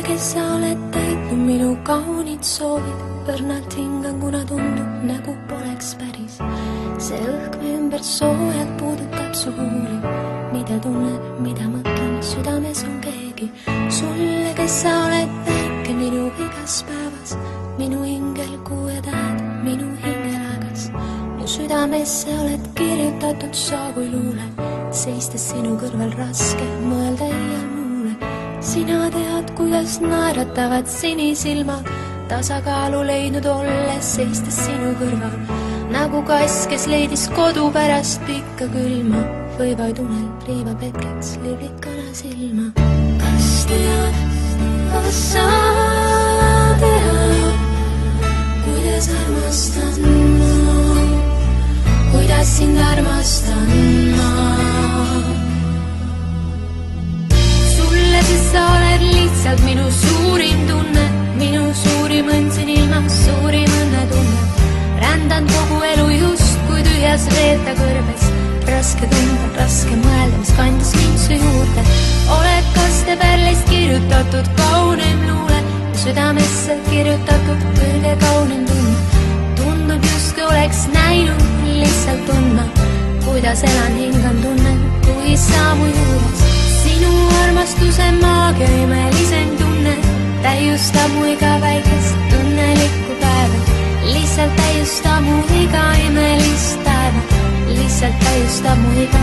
kes sa oled täitnud minu kaunid soovid, õrnalt hingan, kuna tundub, nagu poleks päris. See õhk me ümber soojalt puudutab su huuli, mida tunnen, mida mõtlen, südames on keegi. Sulle, kes sa oled väike minu igas päevas, minu hingel kuue tähed, minu hingelagas. Mu südamesse oled kirjutatud sa kui luule, seistes sinu kõrval raske mõelda iial muule. Sina tead, kuidas naeratavad sinisilmad, tasakaalu leidnud olles seistes sinu kõrval. Nagu kass, kes leidis kodu pärast pikka külma, või vaid unel riivab hetkeks liblikana silma. Kas tead, kas sa tead, kuidas armastan ma, kuidas sind armastan ma. Sulle, sest sa oled lihtsalt minu suurim tunne, minu suurim õnn siin ilmas, suurim õnnetunne. Rändan kogu elu just kui tühjas veeta kõrbes, raske tunda, raske mõelda, mis kandis mind su juurde. Oled kaste pärlist kirjutatud kaunim luule, südamesse kirjutatud kõige kaunim tunne. Tundub justkui oleks näinud, lihtsalt tundma, kuidas elan, hingan, tunnen, kui sa mu juures. Sinu armastuse maagia imelisem tunne täiustab mu iga väikest õnnelikku päeva. Lihtsalt täiustab mu iga imelist päeva, lihtsalt täiustab mu iga